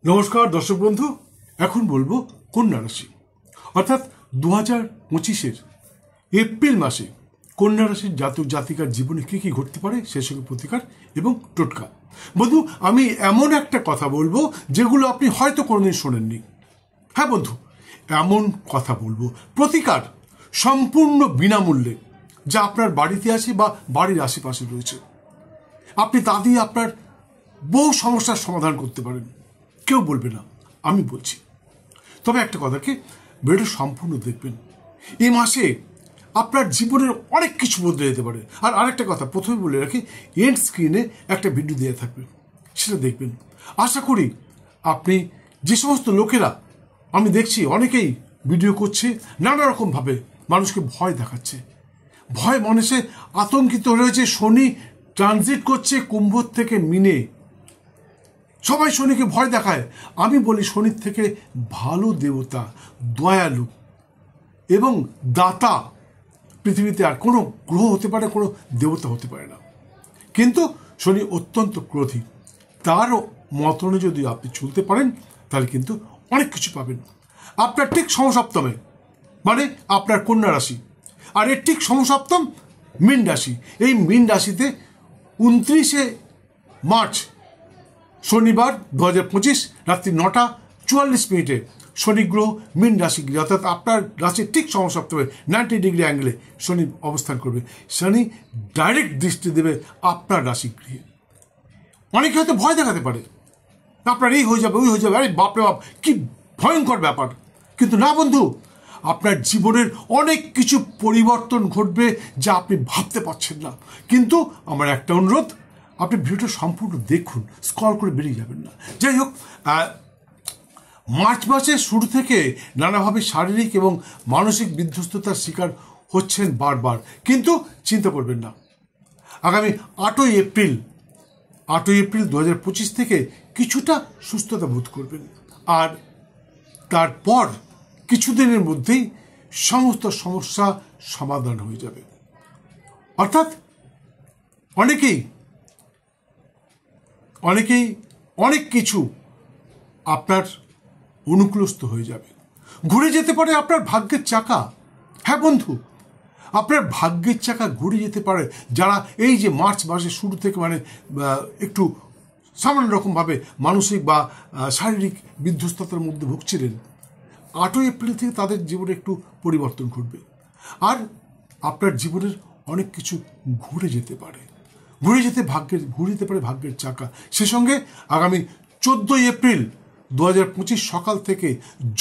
নমস্কার দর্শক বন্ধু, এখন বলবো কন্যা রাশি অর্থাৎ 2025-এর এপ্রিল মাসে কন্যা রাশির জাতক জাতিকার জীবনে কী কী ঘটতে পারে সে সঙ্গে প্রতিকার এবং টোটকা। বন্ধু, আমি এমন একটা কথা বলবো যেগুলো আপনি হয়তো কোনোদিন শোনেননি। হ্যাঁ বন্ধু, এমন কথা বলবো প্রতিকার সম্পূর্ণ বিনামূল্যে, যা আপনার বাড়িতে আছে বা বাড়ির আশেপাশে রয়েছে। আপনি তা দিয়ে আপনার বহু সমস্যার সমাধান করতে পারেন, কেউ বলবে না, আমি বলছি। তবে একটা কথাকে ভিডিওটা সম্পূর্ণ দেখবেন। এই মাসে আপনার জীবনের অনেক কিছু বদলে যেতে পারে। আর আরেকটা কথা প্রথমে বলে রাখি, এন্ড স্ক্রিনে একটা ভিডিও দেওয়া থাকবে, সেটা দেখবেন। আশা করি আপনি যে সমস্ত লোকেরা আমি দেখছি অনেকেই ভিডিও করছে নানা রকমভাবে মানুষকে ভয় দেখাচ্ছে, ভয় মানুষে আতঙ্কিত রয়েছে। শনি ট্রানজিট করছে কুম্ভ থেকে মিনে, সবাই শনিকে ভয় দেখায়। আমি বলি শনির থেকে ভালো দেবতা, দয়ালু এবং দাতা পৃথিবীতে আর কোনো গ্রহ হতে পারে, কোনো দেবতা হতে পারে না। কিন্তু শনি অত্যন্ত ক্রোধী। তার মতনে যদি আপনি চলতে পারেন তাহলে কিন্তু অনেক কিছু পাবেন। আপনার ঠিক সমসপ্তমে, মানে আপনার কন্যা রাশি, আর এর ঠিক সমসপ্তম মীন রাশি। এই মীন রাশিতে 29শে মার্চ শনিবার 2025 রাত্রি 9:44 শনি গ্রহ মীন রাশি গৃহে, অর্থাৎ আপনার রাশির ঠিক সমসপ্তমে 90 ডিগ্রি অ্যাঙ্গেলে শনি অবস্থান করবে। শনি ডাইরেক্ট দৃষ্টি দেবে আপনার রাশি গৃহে। অনেকে হয়তো ভয় দেখাতে পারে, আপনার এই হয়ে যাবে, ওই হয়ে যাবে, আরে বাপরে বাপ কি ভয়ঙ্কর ব্যাপার। কিন্তু না বন্ধু, আপনার জীবনের অনেক কিছু পরিবর্তন ঘটবে যা আপনি ভাবতে পারছেন না। কিন্তু আমার একটা অনুরোধ, আপনি ভিডিওটা সম্পূর্ণ দেখুন, স্ক্রল করে বেরিয়ে যাবেন না। যাই হোক, মার্চ মাসের শুরু থেকে নানাভাবে শারীরিক এবং মানসিক বিধ্বস্ততার শিকার হচ্ছেন বারবার, কিন্তু চিন্তা করবেন না। আগামী 8ই এপ্রিল 2025 থেকে কিছুটা সুস্থতা বোধ করবেন, আর তারপর কিছুদিনের মধ্যেই সমস্ত সমস্যা সমাধান হয়ে যাবে। অর্থাৎ অনেকেই অনেক কিছু আপনার অনুকূলস্থ হয়ে যাবে। ঘুরে যেতে পারে আপনার ভাগ্যের চাকা। হ্যাঁ বন্ধু, আপনার ভাগ্যের চাকা ঘুরে যেতে পারে। যারা এই যে মার্চ মাসের শুরু থেকে মানে একটু সামান্য রকমভাবে মানসিক বা শারীরিক বিধ্বস্ততার মধ্যে ভুগছিলেন, 8ই এপ্রিল থেকে তাদের জীবনে একটু পরিবর্তন ঘটবে। আর আপনার জীবনের অনেক কিছু ঘুরে যেতে পারে, ঘুরে যেতে পারে ভাগ্যের চাকা। সে সঙ্গে আগামী 14ই এপ্রিল 2025 সকাল থেকে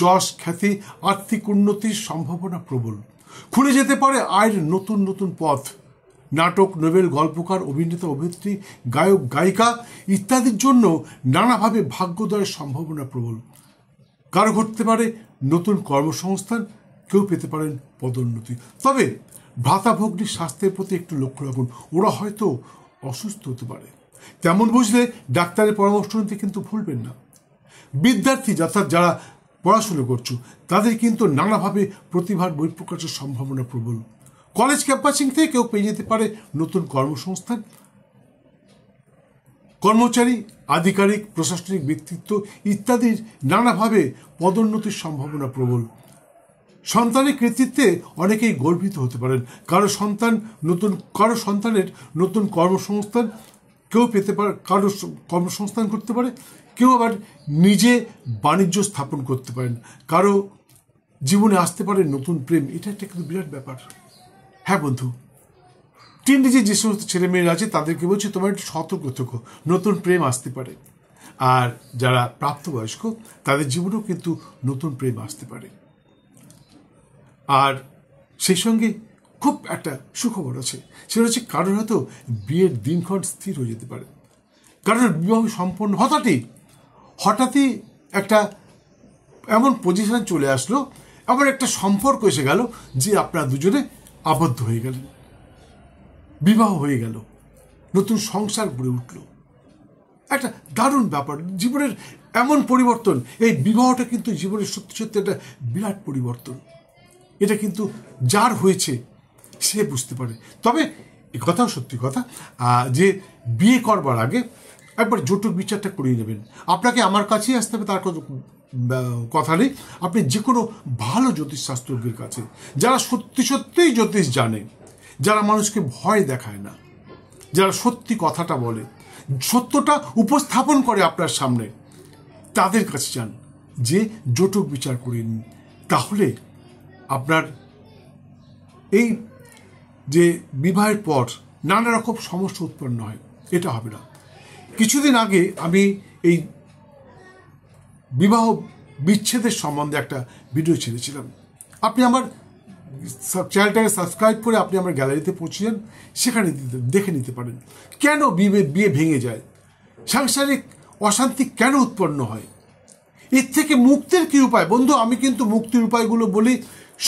যশ, খ্যাতি, আর্থিক উন্নতির সম্ভাবনা প্রবল। খুলে যেতে পারে আয়ের নতুন নতুন পথ। নাটক, নোবেল, গল্পকার, অভিনেতা, অভিনেত্রী, গায়ক, গায়িকা ইত্যাদির জন্য নানাভাবে ভাগ্যোদয়ের সম্ভাবনা প্রবল। কারো ঘটতে পারে নতুন কর্মসংস্থান, কেউ পেতে পারেন পদোন্নতি। তবে ভ্রাতাভগ্নির স্বাস্থ্যের প্রতি একটু লক্ষ্য রাখুন, ওরা হয়তো অসুস্থ হতে পারে। তেমন বুঝলে ডাক্তারের পরামর্শ নিতে কিন্তু ভুলবেন না। বিদ্যার্থী অর্থাৎ যারা পড়াশুনো করছো তাদের কিন্তু নানাভাবে প্রতিভার বহিঃপ্রকাশের সম্ভাবনা প্রবল। কলেজ ক্যাম্পাসিং থেকে কেউ পেয়ে যেতে পারে নতুন কর্মসংস্থান। কর্মচারী, আধিকারিক, প্রশাসনিক ব্যক্তিত্ব ইত্যাদির নানাভাবে পদোন্নতির সম্ভাবনা প্রবল। সন্তানের কৃতিত্বে অনেকেই গর্বিত হতে পারেন। কারো সন্তানের নতুন কর্মসংস্থান কেউ পেতে পারে, কারো কর্মসংস্থান করতে পারে, কেউ আবার নিজে বাণিজ্য স্থাপন করতে পারেন, কারো জীবনে আসতে পারে নতুন প্রেম। এটা একটা কিন্তু বিরাট ব্যাপার। হ্যাঁ বন্ধু, টিনেজে যে সমস্ত ছেলেমেয়েরা আছে তাদেরকে বলছি, তোমার একটু সতর্ক থেকো, নতুন প্রেম আসতে পারে। আর যারা প্রাপ্তবয়স্ক তাদের জীবনেও কিন্তু নতুন প্রেম আসতে পারে। আর সেই সঙ্গে খুব একটা সুখবর আছে, সেটা হচ্ছে কারোর হয়তো বিয়ের দিনক্ষণ স্থির হয়ে যেতে পারে। কারোর বিবাহ সম্পন্ন হঠাৎই একটা এমন পজিশন চলে আসলো, এমন একটা সম্পর্ক এসে গেল যে আপনারা দুজনে আবদ্ধ হয়ে গেলেন, বিবাহ হয়ে গেল, নতুন সংসার গড়ে উঠল। একটা দারুণ ব্যাপার, জীবনের এমন পরিবর্তন। এই বিবাহটা কিন্তু জীবনের সত্যি সত্যি একটা বিরাট পরিবর্তন। এটা কিন্তু যার হয়েছে সে বুঝতে পারে। তবে এ কথাও সত্যি কথা যে বিয়ে করবার আগে একবার জটক বিচারটা করিয়ে নেবেন। আপনাকে আমার কাছেই আসতে হবে তার কথা নেই, আপনি যে কোনো ভালো জ্যোতিষশাস্ত্রজ্ঞের কাছে, যারা সত্যি সত্যিই জ্যোতিষ জানে, যারা মানুষকে ভয় দেখায় না, যারা সত্যি কথাটা বলে, সত্যটা উপস্থাপন করে আপনার সামনে, তাদের কাছে যান, যে জটক বিচার করে নিন। তাহলে আপনার এই যে বিবাহের পর নানা রকম সমস্যা উৎপন্ন হয়, এটা হবে না। কিছুদিন আগে আমি এই বিবাহ বিচ্ছেদের সম্বন্ধে একটা ভিডিও ছেড়েছিলাম। আপনি আমার চ্যানেলটাকে সাবস্ক্রাইব করে আপনি আমার গ্যালারিতে পৌঁছে যান, সেখানে দেখে নিতে পারেন কেন বিয়ে ভেঙে যায়, সাংসারিক অশান্তি কেন উৎপন্ন হয়, এর থেকে মুক্তির কি উপায়। বন্ধু, আমি কিন্তু মুক্তির উপায়গুলো বলি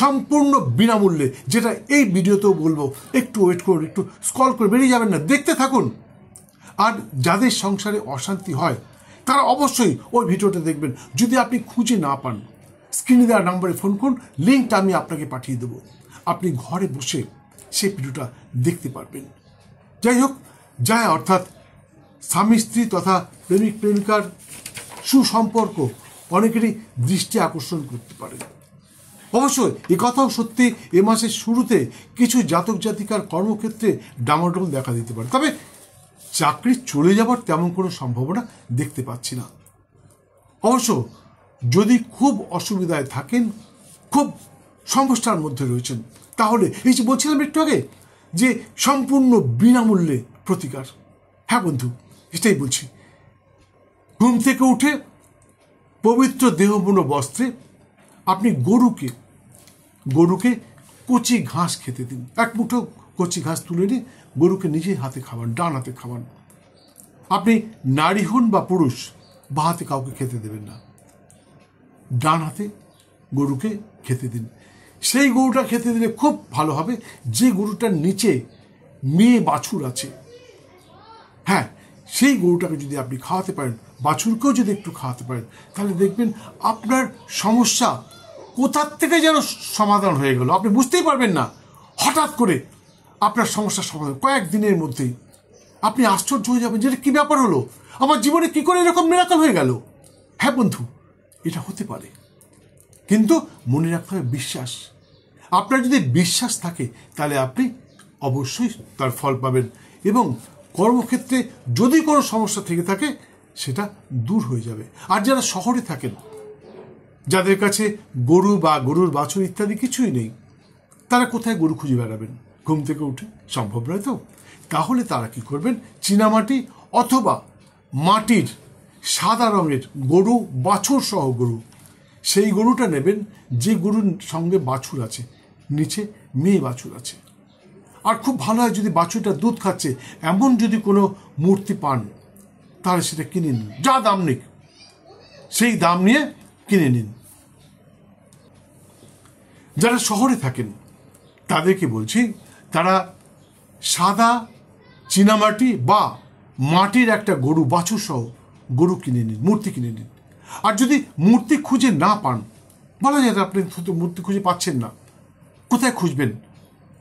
সম্পূর্ণ বিনামূল্যে, যেটা এই ভিডিওতেও বলবো। একটু ওয়েট করুন, একটু স্ক্রল করে বেরিয়ে যাবেন না, দেখতে থাকুন। আর যাদের সংসারে অশান্তি হয় তারা অবশ্যই ওই ভিডিওটা দেখবেন। যদি আপনি খুঁজে না পান, স্ক্রিনে দেওয়া নাম্বারে ফোন করুন, লিঙ্কটা আমি আপনাকে পাঠিয়ে দেবো, আপনি ঘরে বসে সেই ভিডিওটা দেখতে পারবেন। যাই হোক, অর্থাৎ স্বামী স্ত্রী তথা প্রেমিক প্রেমিকার সুসম্পর্ক অনেকেরই দৃষ্টি আকর্ষণ করতে পারে। অবশ্যই এ কথাও সত্যি, এ মাসের শুরুতে কিছু জাতক জাতিকার কর্মক্ষেত্রে ডামাডোল দেখা দিতে পারে, তবে চাকরি চলে যাবার তেমন কোনো সম্ভাবনা দেখতে পাচ্ছি না। অবশ্য যদি খুব অসুবিধায় থাকেন, খুব সমস্যার মধ্যে রয়েছেন, তাহলে এই যে বলছিলাম একটু আগে যে সম্পূর্ণ বিনামূল্যে প্রতিকার, হ্যাঁ বন্ধু, এটাই বলছি। ঘুম থেকে উঠে পবিত্র দেহপূর্ণ বস্ত্রে আপনি গরুকে কচি ঘাস খেতে দিন। এক মুঠো কচি ঘাস তুলে নিয়ে গরুকে নিজে হাতে খাওয়ান, ডান হাতে খাওয়ান। আপনি নারী হন বা পুরুষ, বা হাতে কাউকে খেতে দেবেন না, ডান হাতে গরুকে খেতে দিন। সেই গরুটা খেতে দিলে খুব ভালো হবে যে গরুটার নিচে মেয়ে বাছুর আছে। হ্যাঁ, সেই গরুটাকে যদি আপনি খাওয়াতে পারেন, বাছুরকেও যদি একটু খাওয়াতে পারেন, তাহলে দেখবেন আপনার সমস্যা কোথার থেকে যেন সমাধান হয়ে গেল। আপনি বুঝতেই পারবেন না, হঠাৎ করে আপনার সমস্যার সমাধান কয়েকদিনের মধ্যেই। আপনি আশ্চর্য হয়ে যাবেন যে কী ব্যাপার হলো, আমার জীবনে কী করে এরকম মিরাকল হয়ে গেল। হ্যাঁ বন্ধু, এটা হতে পারে, কিন্তু মনে রাখতে হবে বিশ্বাস। আপনার যদি বিশ্বাস থাকে তাহলে আপনি অবশ্যই তার ফল পাবেন, এবং কর্মক্ষেত্রে যদি কোনো সমস্যা থেকে থাকে সেটা দূর হয়ে যাবে। আর যারা শহরে থাকেন, যাদের কাছে গরু বা গরুর বাছুর ইত্যাদি কিছুই নেই, তারা কোথায় গরু খুঁজে বেড়াবেন? ঘুম থেকে উঠে সম্ভব নয় তো। তাহলে তারা কি করবেন, চীনামাটি অথবা মাটির সাদা রঙের গরু, বাছুর সহ গরু, সেই গরুটা নেবেন যে গরুর সঙ্গে বাছুর আছে, নিচে মেয়ে বাছুর আছে। আর খুব ভালো হয় যদি বাছুরটা দুধ খাচ্ছে এমন যদি কোনো মূর্তি পান, তাহলে সেটা কিনে নিন, যা দাম নিক সেই দাম নিয়ে কিনে নিন। যারা শহরে থাকেন তাদেরকে বলছি, তারা সাদা চীনামাটি বা মাটির একটা গরু বাছুর সহ গরু কিনে নিন, মূর্তি কিনে নিন। আর যদি মূর্তি খুঁজে না পান, বলা যায় আপনি মূর্তি খুঁজে পাচ্ছেন না, কোথায় খুঁজবেন,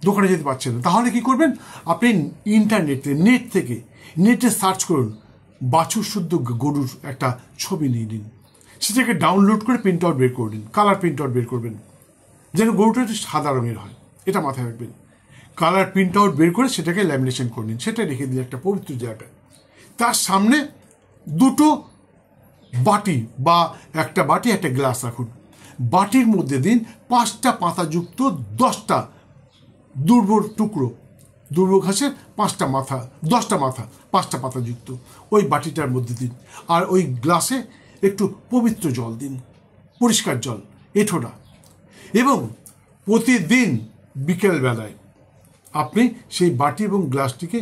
দোকানে যেতে পারছেন না, তাহলে কি করবেন, আপনি নেটে সার্চ করুন, বাছুর শুদ্ধ গরুর একটা ছবি নিয়ে নিন, সেটাকে ডাউনলোড করে প্রিন্ট আউট বের করে নিন, কালার প্রিন্ট আউট বের করবেন, যেন গরুটা একটু সাদা রঙের হয়, এটা মাথায় রাখবেন। কালার প্রিন্ট আউট বের করে সেটাকে ল্যামিনেশন করে নিন, সেটা রেখে দিন একটা পবিত্র জায়গায়। তার সামনে দুটো বাটি বা একটা বাটি একটা গ্লাস রাখুন, বাটির মধ্যে দিন 5টা পাতাযুক্ত 10টা দুর্ব ঘাসের 5টা মাথা, 10টা মাথা, 5টা পাতাযুক্ত ওই বাটিটার মধ্যে দিন। আর ওই গ্লাসে একটু পবিত্র জল দিন, পরিষ্কার জল, এঁঠোনা। এবং প্রতিদিন বিকেলবেলায় আপনি সেই বাটি এবং গ্লাসটিকে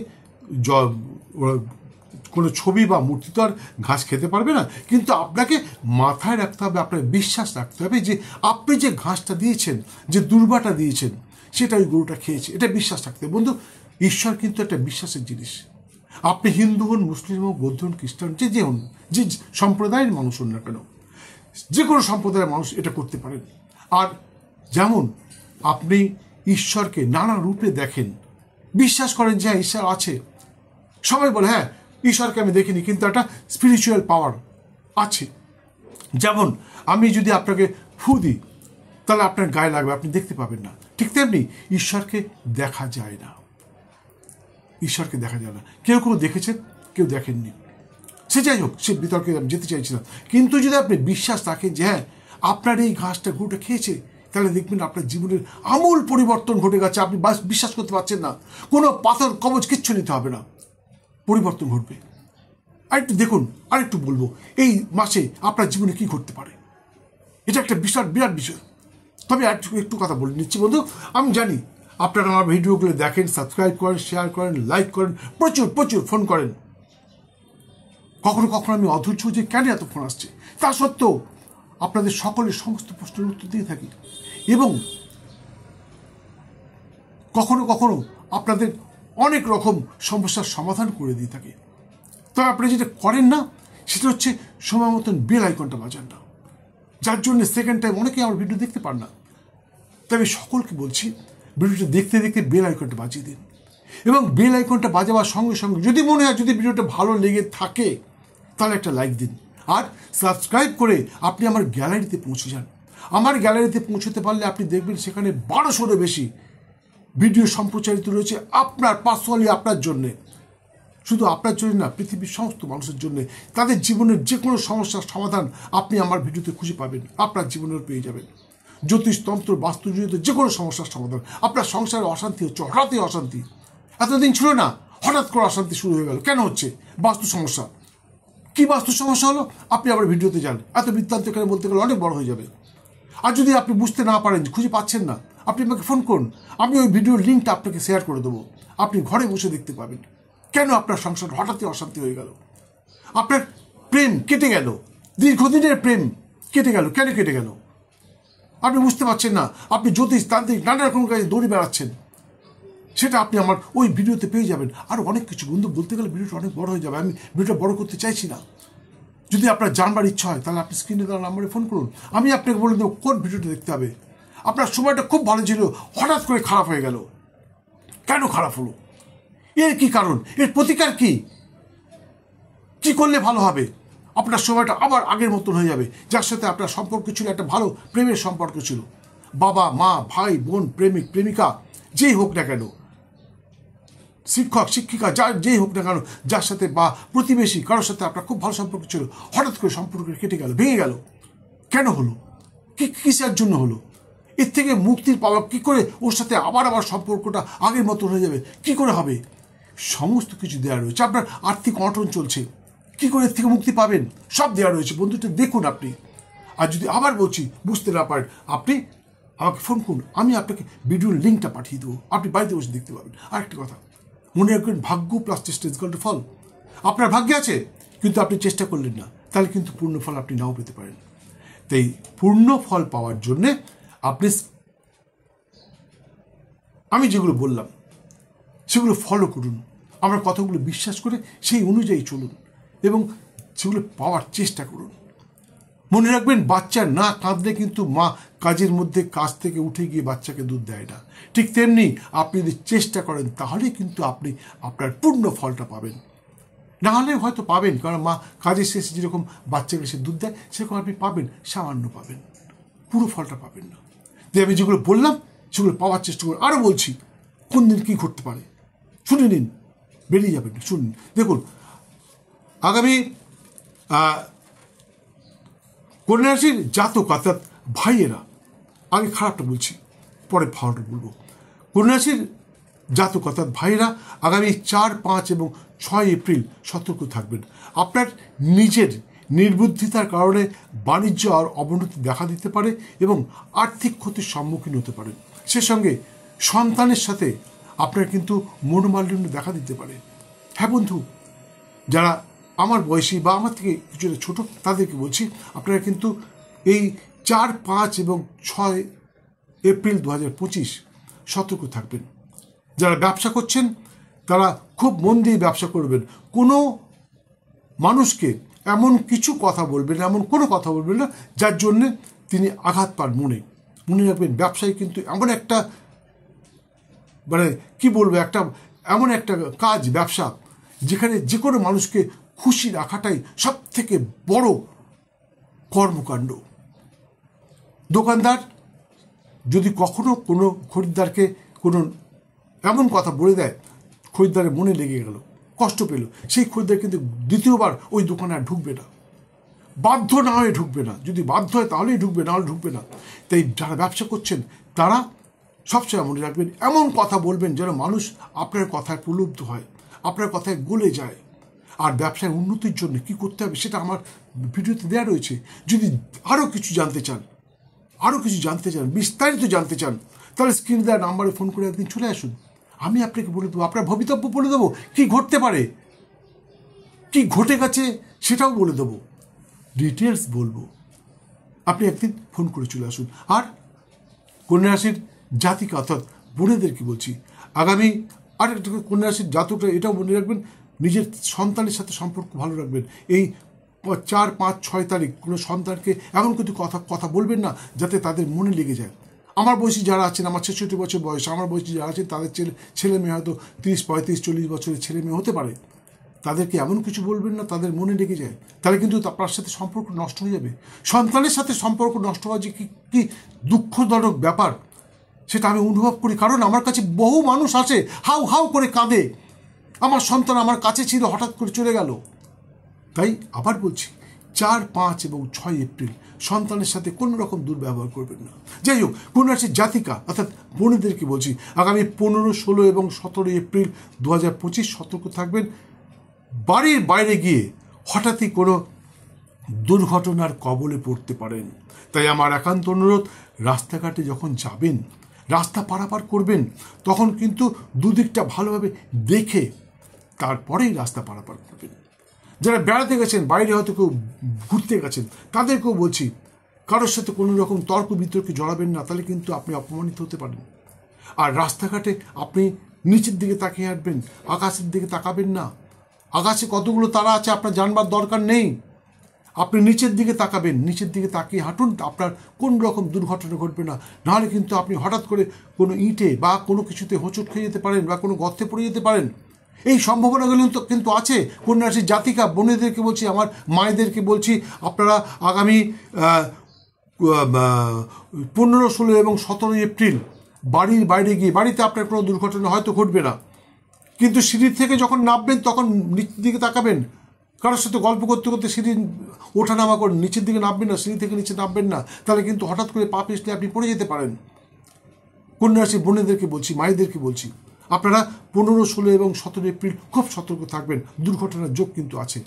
কোনো ছবি বা মূর্তি তো আর ঘাস খেতে পারবে না, কিন্তু আপনাকে মাথায় রাখতে হবে, আপনার বিশ্বাস রাখতে হবে যে আপনি যে ঘাসটা দিয়েছেন, যে দুর্বাটা দিয়েছেন, সেটা ওই গরুটা খেয়েছে, এটা বিশ্বাস রাখতে হবে। বন্ধু, ঈশ্বর কিন্তু একটা বিশ্বাসের জিনিস। আপনি হিন্দু হন, মুসলিম হন, বৌদ্ধ হন, খ্রিস্টান, যে হন, যে সম্প্রদায়ের মানুষ হন না কেন, যে কোনো সম্প্রদায়ের মানুষ এটা করতে পারেন। আর যেমন আপনি ঈশ্বরকে নানা রূপে দেখেন, বিশ্বাস করেন যে হ্যাঁ ঈশ্বর আছে, সবাই বলে হ্যাঁ ঈশ্বরকে আমি দেখিনি, কিন্তু একটা স্পিরিচুয়াল পাওয়ার আছে। যেমন আমি যদি আপনাকে ফু দিই তাহলে আপনার গায়ে লাগবে, আপনি দেখতে পাবেন না। ঠিক তেমনি ঈশ্বরকে দেখা যায় না, ঈশ্বরকে দেখা যায় না। কেউ কেউ দেখেছেন, কেউ দেখেননি। সে যাই হোক, সে বিতর্কে যেতে চাইছিলাম। কিন্তু যদি আপনি বিশ্বাস রাখেন যে হ্যাঁ আপনার এই ঘাসটা গরুটা খেয়েছে, তাহলে দেখবেন আপনার জীবনের আমূল পরিবর্তন ঘটে গেছে। আপনি বিশ্বাস করতে পারছেন না, কোনো পাথর কবচ কিচ্ছু নিতে হবে না, পরিবর্তন ঘটবে। আরেকটু দেখুন, আরেকটু বলবো এই মাসে আপনার জীবনে কি ঘটতে পারে। এটা একটা বিরাট বিষয়। তবে একটু কথা বলে নিচ্ছি বন্ধু। আমি জানি আপনারা আমার ভিডিওগুলো দেখেন, সাবস্ক্রাইব করেন, শেয়ার করেন, লাইক করেন, প্রচুর প্রচুর ফোন করেন। কখনো কখনো আমি অধৈর্য যে কেন এত ফোন আসছে, তা সত্ত্বেও আপনাদের সকলের সমস্ত প্রশ্নের উত্তর দিয়ে থাকি এবং কখনো কখনো আপনাদের অনেক রকম সমস্যার সমাধান করে দিয়ে থাকি। তবে আপনি যেটা করেন না সেটা হচ্ছে সময় মতন বেল আইকনটা বাজান না, যার জন্য সেকেন্ড টাইম অনেকে আমার ভিডিও দেখতে পান না। তবে সকলকে বলছি ভিডিওটা দেখতে দেখতে বেল আইকনটা বাজিয়ে দিন, এবং বেল আইকনটা বাজাবার সঙ্গে সঙ্গে যদি মনে হয় যদি ভিডিওটা ভালো লেগে থাকে তাহলে একটা লাইক দিন, আর সাবস্ক্রাইব করে আপনি আমার গ্যালারিতে পৌঁছে যান। আমার গ্যালারিতে পৌঁছতে পারলে আপনি দেখবেন সেখানে 1200-এরও বেশি ভিডিও সম্প্রচারিত রয়েছে আপনার পার্সোনালি, আপনার জন্যে। শুধু আপনার জন্য না, পৃথিবীর সমস্ত মানুষের জন্য। তাদের জীবনের যে কোনো সমস্যার সমাধান আপনি আমার ভিডিওতে খুঁজে পাবেন, আপনার জীবনের পেয়ে যাবেন। জ্যোতিষতন্ত্র, বাস্তুজনিত যে কোনো সমস্যার সমাধান। আপনার সংসারে অশান্তি হচ্ছে, হঠাৎই অশান্তি, এতদিন ছিল না, হঠাৎ করে অশান্তি শুরু হয়ে গেল, কেন হচ্ছে? বাস্তু সমস্যা। কি বাস্তু সমস্যা হলো? আপনি আবার ভিডিওতে যান, এত বৃত্তান্ত এখানে বলতে গেলে অনেক বড় হয়ে যাবে। আর যদি আপনি বুঝতে না পারেন, খুঁজে পাচ্ছেন না, আপনি আমাকে ফোন করুন, আমি ওই ভিডিওর লিঙ্কটা আপনাকে শেয়ার করে দেবো। আপনি ঘরে বসে দেখতে পাবেন কেন আপনার সংসার হঠাৎই অশান্তি হয়ে গেল। আপনার প্রেম কেটে গেল, দীর্ঘদিনের প্রেম কেটে গেল, কেন কেটে গেল আপনি বুঝতে পারছেন না। আপনি জ্যোতিষ, তান্ত্রিক, নানা রকম কাজে দৌড়ে বেড়াচ্ছেন, সেটা আপনি আমার ওই ভিডিওতে পেয়ে যাবেন। আরও অনেক কিছু বন্ধু, বলতে গেলে ভিডিওটা অনেক বড় হয়ে যাবে, আমি ভিডিওটা বড় করতে চাইছি না। যদি আপনার জানবার ইচ্ছা হয় তাহলে আপনি স্ক্রিনে দেওয়া নাম্বারে ফোন করুন, আমি আপনাকে বলে দেবো কোন ভিডিওটা দেখতে হবে। আপনার সময়টা খুব ভালো ছিল, হঠাৎ করে খারাপ হয়ে গেল, কেন খারাপ হলো? এর কি কারণ? এর প্রতিকার কি? কি করলে ভালো হবে? আপনার সময়টা আবার আগের মতন হয়ে যাবে। যার সাথে আপনার সম্পর্ক ছিল, একটা ভালো প্রেমের সম্পর্ক ছিল, বাবা মা, ভাই বোন, প্রেমিক প্রেমিকা, যেই হোক না কেন, শিক্ষক শিক্ষিকা, যেই হোক না কেন, যার সাথে বা প্রতিবেশী কারোর সাথে আপনার খুব ভালো সম্পর্ক ছিল, হঠাৎ করে সম্পর্ক কেটে গেল, ভেঙে গেল, কেন হলো? কিসের জন্য হলো? এর থেকে মুক্তির পাওয়া কি করে? ওর সাথে আবার সম্পর্কটা আগের মতন হয়ে যাবে কি করে হবে? সমস্ত কিছু দেওয়া রয়েছে। আপনার আর্থিক অনটন চলছে, কি করে এর থেকে মুক্তি পাবেন? সব দেওয়া রয়েছে বন্ধুটা, দেখুন আপনি। আর যদি আবার বলছি বুঝতে না পারেন, আপনি আমাকে ফোন করুন, আমি আপনাকে ভিডিওর লিঙ্কটা পাঠিয়ে দেবো, আপনি বাড়িতে বসে দেখতে পাবেন। আরেকটি কথা মনে রাখবেন, ভাগ্য প্লাস চেষ্টা ইজ ইকুয়াল টু ফল। আপনার ভাগ্যে আছে কিন্তু আপনি চেষ্টা করলেন না, তাহলে কিন্তু পূর্ণ ফল আপনি নাও পেতে পারেন। তাই পূর্ণ ফল পাওয়ার জন্যে আপনি আমি যেগুলো বললাম সেগুলো ফলো করুন, আমার কথাগুলো বিশ্বাস করে সেই অনুযায়ী চলুন এবং সেগুলো পাওয়ার চেষ্টা করুন। মনে রাখবেন, বাচ্চা না কাঁদলে কিন্তু মা কাজের মধ্যে কাজ থেকে উঠে গিয়ে বাচ্চাকে দুধ দেয় না। ঠিক তেমনি আপনি যদি চেষ্টা করেন তাহলেই কিন্তু আপনি আপনার পূর্ণ ফলটা পাবেন। না হলে হয়তো পাবেন, কারণ মা কাজের শেষে যেরকম বাচ্চাকে সে দুধ দেয় সেরকম আপনি পাবেন, সামান্য পাবেন, পুরো ফলটা পাবেন না। তাই আমি যেগুলো বললাম সেগুলো পাওয়ার চেষ্টা করুন। আরও বলছি কোন দিন কী ঘটতে পারে শুনে নিন, বেরিয়ে যাবেন, শুনুন। দেখুন, আগামী কন্যা রাশির জাতক অর্থাৎ ভাইয়েরা, আগে খারাপটা বলছি পরে ভালোটা বলবো। কন্যা রাশির জাতক অর্থাৎ ভাইয়েরা আগামী 4, 5 এবং 6 এপ্রিল সতর্ক থাকবেন। আপনার নিজের নির্বুদ্ধিতার কারণে বাণিজ্য আর অবনতি দেখা দিতে পারে এবং আর্থিক ক্ষতির সম্মুখীন হতে পারেন। সে সঙ্গে সন্তানের সাথে আপনার কিন্তু মনোমালিন্য দেখা দিতে পারে। হ্যাঁ বন্ধু, যারা আমার বয়সী বা আমার থেকে কিছুটা ছোট তাদেরকে বলছি, আপনারা কিন্তু এই 4, 5 এবং 6 এপ্রিল 2025 সতর্ক থাকবেন। যারা ব্যবসা করছেন তারা খুব মন দিয়ে ব্যবসা করবেন। কোনো মানুষকে এমন কিছু কথা বলবেন, এমন কোনো কথা বলবেন না যার জন্যে তিনি আঘাত পান মনে। মনে রাখবেন, ব্যবসায় কিন্তু এমন একটা কি বলবো, এমন একটা কাজ ব্যবসা যেখানে যে কোনো মানুষকে খুশি রাখাটাই সব থেকে বড় কর্মকাণ্ড। দোকানদার যদি কখনো কোনো খরিদ্দারকে কোনো এমন কথা বলে দেয়, খরিদ্দারের মনে লেগে গেল, কষ্ট পেল, সেই খরিদ্দার কিন্তু দ্বিতীয়বার ওই দোকানে আর ঢুকবে না, বাধ্য না হয়ে ঢুকবে না। যদি বাধ্য হয় তাহলেই ঢুকবে, না হলে ঢুকবে না। তাই যারা ব্যবসা করছেন তারা সবসময় মনে রাখবেন, এমন কথা বলবেন যেন মানুষ আপনার কথায় প্রলুব্ধ হয়, আপনার কথায় গলে যায়। আর ব্যবসায় উন্নতির জন্য কী করতে হবে সেটা আমার ভিডিওতে দেওয়া রয়েছে। যদি আরও কিছু জানতে চান, বিস্তারিত জানতে চান, তাহলে স্ক্রিনে দেওয়া নাম্বারে ফোন করে একদিন চলে আসুন। আমি আপনাকে বলে দেবো, আপনার ভবিতব্য বলে দেবো, কী ঘটতে পারে, কি ঘটে গেছে সেটাও বলে দেবো, ডিটেলস বলবো। আপনি একদিন ফোন করে চলে আসুন। আর কন্যা রাশির জাতিকা অর্থাৎ বোনেদেরকে বলছি, আগামী আরেকটা কন্যা রাশির জাতকরা এটাও মনে রাখবেন, নিজের সন্তানের সাথে সম্পর্ক ভালো রাখবেন। এই 4, 5, 6 তারিখ কোনো সন্তানকে এমন কিছু কথা বলবেন না যাতে তাদের মনে লেগে যায়। আমার বয়সী যারা আছেন, আমার 66 বছর বয়স, আমার বয়সী যারা আছেন তাদের ছেলে মেয়ে হয়তো 30, 35, 40 বছরের ছেলে মেয়ে হতে পারে। তাদেরকে এমন কিছু বলবেন না তাদের মনে লেগে যায়, তাহলে কিন্তু আপনার সাথে সম্পর্ক নষ্ট হয়ে যাবে। সন্তানের সাথে সম্পর্ক নষ্ট হওয়া যে কি দুঃখজনক ব্যাপার সেটা আমি অনুভব করি, কারণ আমার কাছে বহু মানুষ আছে হাউ হাউ করে কাঁদে, আমার সন্তান আমার কাছে ছিল, হঠাৎ করে চলে গেল। তাই আবার বলছি, 4, 5 এবং 6 এপ্রিল সন্তানের সাথে কোনো রকম দুর্ব্যবহার করবেন না। যাই হোক, কন্যা রাশির জাতিকা অর্থাৎ বোনেদেরকে বলছি, আগামী 15, 16 এবং 17 এপ্রিল 2025 সতর্ক থাকবেন। বাড়ির বাইরে গিয়ে হঠাৎই কোনো দুর্ঘটনার কবলে পড়তে পারেন। তাই আমার একান্ত অনুরোধ, রাস্তাঘাটে যখন যাবেন, রাস্তা পারাপার করবেন, তখন কিন্তু দুদিকটা ভালোভাবে দেখে তারপরেই রাস্তা পারাপার করবেন। যারা বেড়াতে গেছেন, বাইরে হয়তো কেউ ঘুরতে গেছেন, তাদেরকেও বলছি, কারোর সাথে কোনো রকম তর্ক বিতর্কে জড়াবেন না, তাহলে কিন্তু আপনি অপমানিত হতে পারেন। আর রাস্তাঘাটে আপনি নিচের দিকে তাকিয়ে হাঁটবেন, আকাশের দিকে তাকাবেন না। আকাশে কতগুলো তারা আছে আপনার জানবার দরকার নেই, আপনি নিচের দিকে তাকাবেন, নিচের দিকে তাকিয়ে হাঁটুন, আপনার কোন রকম দুর্ঘটনা ঘটবে না। নাহলে কিন্তু আপনি হঠাৎ করে কোনো ইটে বা কোনো কিছুতে হোঁচট খেয়ে যেতে পারেন বা কোনো গর্তে পড়ে যেতে পারেন। এই সম্ভাবনাগুলো কিন্তু আছে। কন্যা রাশির জাতিকা বোনেদেরকে বলছি, আমার মায়েদেরকে বলছি, আপনারা আগামী 15, 16 এবং 17 এপ্রিল বাড়ির বাইরে গিয়ে, বাড়িতে আপনার কোনো দুর্ঘটনা হয়তো ঘটবে না, কিন্তু সিঁড়ি থেকে যখন নামবেন তখন নিচের দিকে তাকাবেন। কারোর সাথে গল্প করতে করতে সিঁড়ি ওঠানামা করেন, নিচের দিকে নামবেন না, সিঁড়ি থেকে নিচে নামবেন না, তাহলে কিন্তু হঠাৎ করে পা পিছলে আপনি পড়ে যেতে পারেন। কন্যা রাশির বোনেদেরকে বলছি, মায়েদেরকে বলছি, আপনারা 15, 16 এবং 17 এপ্রিল খুব সতর্ক থাকবেন। দুর্ঘটনার যোগ কিন্তু আছে,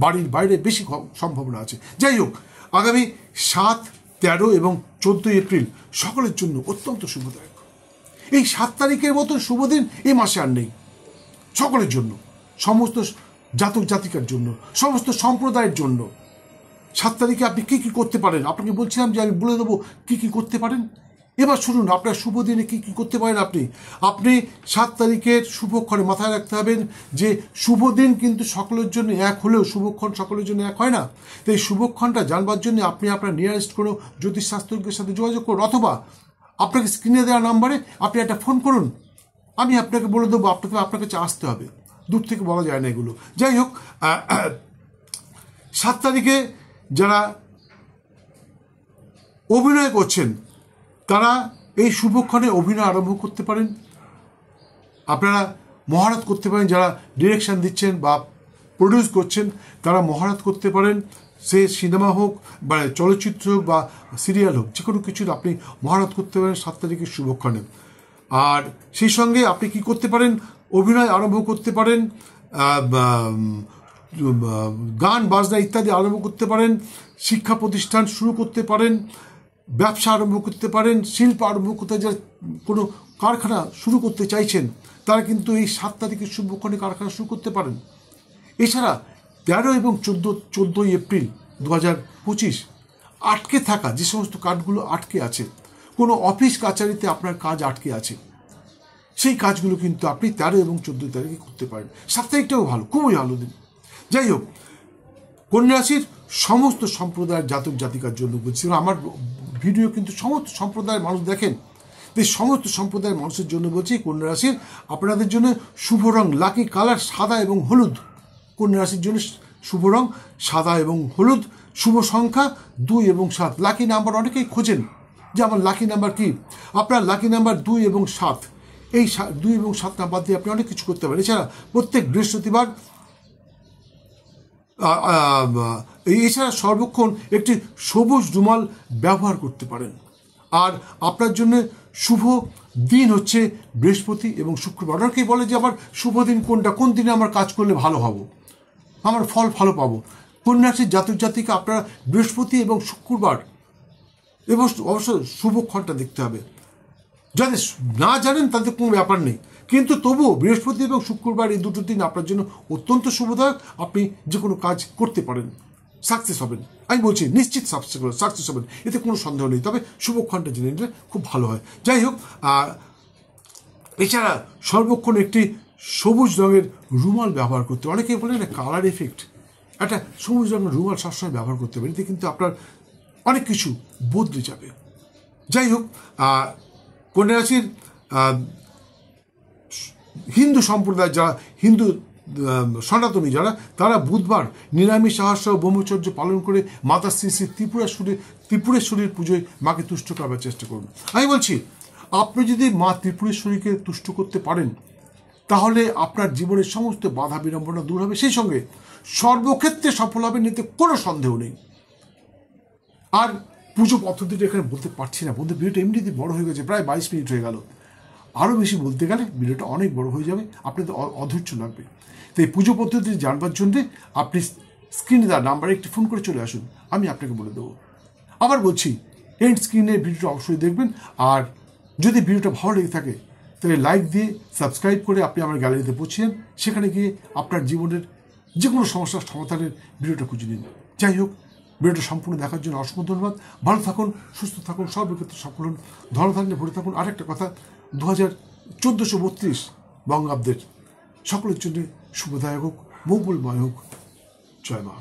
বাড়ির বাইরে বেশি সম্ভাবনা আছে। যাই হোক, আগামী 7, 13 এবং 14 এপ্রিল সকলের জন্য অত্যন্ত শুভদায়ক। এই 7 তারিখের মতো শুভ দিন এই মাসে আর নেই। সকলের জন্য, সমস্ত জাতক জাতিকার জন্য, সমস্ত সম্প্রদায়ের জন্য 7 তারিখে আপনি কী কী করতে পারেন, আপনাকে বলছিলাম যে আমি বলে দেবো কী কী করতে পারেন। এবার শুনুন, আপনার শুভ দিনে কী কী করতে পারেন। আপনি 7 তারিখের শুভক্ষণে মাথায় রাখতে হবেন যে শুভ দিন কিন্তু সকলের জন্য এক হলেও শুভক্ষণ সকলের জন্য এক হয় না। তাই শুভক্ষণটা জানবার জন্য আপনি আপনার নিয়ারেস্ট কোনো জ্যোতিষশাস্ত্রজ্ঞের সাথে যোগাযোগ করুন, অথবা আপনাকে স্ক্রিনে দেওয়া নাম্বারে আপনি একটা ফোন করুন, আমি আপনাকে বলে দেবো। আপনার কাছে আসতে হবে, দূর থেকে বলা যায় না এগুলো। যাই হোক, 7 তারিখে যারা অভিনয় করছেন তারা এই শুভক্ষণে অভিনয় আরম্ভ করতে পারেন। আপনারা মহারত করতে পারেন, যারা ডিরেকশন দিচ্ছেন বা প্রডিউস করছেন তারা মহারত করতে পারেন। সে সিনেমা হোক বা চলচ্চিত্র হোক বা সিরিয়াল হোক, যে কোনো কিছুর আপনি মহারত করতে পারেন 7 তারিখের শুভক্ষণে। আর সেই সঙ্গে আপনি কি করতে পারেন, অভিনয় আরম্ভ করতে পারেন, গান বাজনা ইত্যাদি আরম্ভ করতে পারেন, শিক্ষা প্রতিষ্ঠান শুরু করতে পারেন, ব্যবসা আরম্ভ করতে পারেন, শিল্প আরম্ভ করতে, যারা কোনো কারখানা শুরু করতে চাইছেন তারা কিন্তু এই 7 তারিখের শুভক্ষণে কারখানা শুরু করতে পারেন। এছাড়া 13 এবং 14 এপ্রিল 2025 আটকে থাকা যে সমস্ত কাজগুলো আটকে আছে, কোনো অফিস কাছারিতে আপনার কাজ আটকে আছে, সেই কাজগুলো কিন্তু আপনি 13 এবং 14 তারিখে করতে পারেন। 7 তারিখটাও ভালো, খুবই ভালো দিন। যাই হোক, কন্যা রাশির সমস্ত সম্প্রদায়ের জাতক জাতিকার জন্য বলছি, আমার ভিডিও কিন্তু সমস্ত সম্প্রদায়ের মানুষ দেখেন, এই সমস্ত সম্প্রদায়ের মানুষের জন্য বলছি কন্যা রাশির আপনাদের জন্য শুভ রং লাকি কালার সাদা এবং হলুদ। কন্যা রাশির জন্য শুভ রং সাদা এবং হলুদ, শুভ সংখ্যা 2 এবং 7। লাকি নাম্বার অনেকেই খোঁজেন যে আমার লাকি নাম্বার কি, আপনার লাকি নাম্বার 2 এবং 7। এই 2 এবং 7 নাম্বার দিয়ে আপনি অনেক কিছু করতে পারেন। এছাড়া প্রত্যেক বৃহস্পতিবার এছাড়া সর্বক্ষণ একটি সবুজ রুমাল ব্যবহার করতে পারেন। আর আপনার জন্য শুভ দিন হচ্ছে বৃহস্পতি এবং শুক্রবার। অনেকেই বলে যে আমার শুভ দিন কোনটা, কোন দিনে আমার কাজ করলে ভালো হব, আমার ফল ভালো পাবো। কন্যা রাশির জাতক জাতিকা আপনারা বৃহস্পতি এবং শুক্রবার এবং অবশ্য শুভক্ষণটা দেখতে হবে। যাদের না জানেন তাদের কোনো ব্যাপার নেই, কিন্তু তবুও বৃহস্পতি এবং শুক্রবার এই দুটো দিন আপনার জন্য অত্যন্ত শুভদায়ক। আপনি যে কোনো কাজ করতে পারেন, সাকসেস হবেন। আমি বলছি নিশ্চিত সাকসেস হবেন, এতে কোনো সন্দেহ নেই। তবে শুভক্ষণটা জেনে নিলে খুব ভালো হয়। যাই হোক, এছাড়া সর্বক্ষণ একটি সবুজ রঙের রুমাল ব্যবহার করতে, অনেকেই বলে না কালার এফেক্ট, একটা সবুজ রঙের রুমাল সবসময় ব্যবহার করতে পারেন, এতে কিন্তু আপনার অনেক কিছু বদলে যাবে। যাই হোক, কন্যা রাশির হিন্দু সম্প্রদায় যারা হিন্দু সনাতনী যারা, তারা বুধবার নিরামিষ আহার সহ ব্রহ্মচর্য পালন করে মাতা শ্রী শ্রী ত্রিপুরেশ্বরীর পুজোয় মাকে তুষ্ট করার চেষ্টা করুন। আমি বলছি আপনি যদি মা ত্রিপুরেশ্বরীকে তুষ্ট করতে পারেন তাহলে আপনার জীবনের সমস্ত বাধা বিড়ম্বনা দূর হবে, সেই সঙ্গে সর্বক্ষেত্রে সফল হবেন, এতে কোনো সন্দেহ নেই। আর পুজো পদ্ধতিটা এখানে বলতে পারছি না বন্ধু, ভিডিওটা এমনিতেই বড় হয়ে গেছে, প্রায় 22 মিনিট হয়ে গেল। আরও বেশি বলতে গেলে ভিডিওটা অনেক বড় হয়ে যাবে, আপনাদের অধৈর্য লাগবে। তো এই পুজো পদ্ধতি জানবার জন্যে আপনি স্ক্রিনে দেওয়া নাম্বারে একটি ফোন করে চলে আসুন, আমি আপনাকে বলে দেবো। আবার বলছি এন্ড স্ক্রিনে ভিডিওটা অবশ্যই দেখবেন। আর যদি ভিডিওটা ভালো লেগে থাকে তাহলে লাইক দিয়ে সাবস্ক্রাইব করে আপনি আমার গ্যালারিতে পৌঁছে যান, সেখানে গিয়ে আপনার জীবনের যে কোনো সমস্যার সমাধানের ভিডিওটা খুঁজে নিন। যাই হোক, ভিডিওটা সম্পূর্ণ দেখার জন্য অসংখ্য ধন্যবাদ। ভালো থাকুন, সুস্থ থাকুন, সর্বক্ষেত্রে সফল হন, ধনধান্যে ভরে থাকুন। আরেকটা কথা, 1432 বঙ্গাব্দের সকলের জন্য শুভদায়ক হোক, মঙ্গলময় হোক। জয় মা।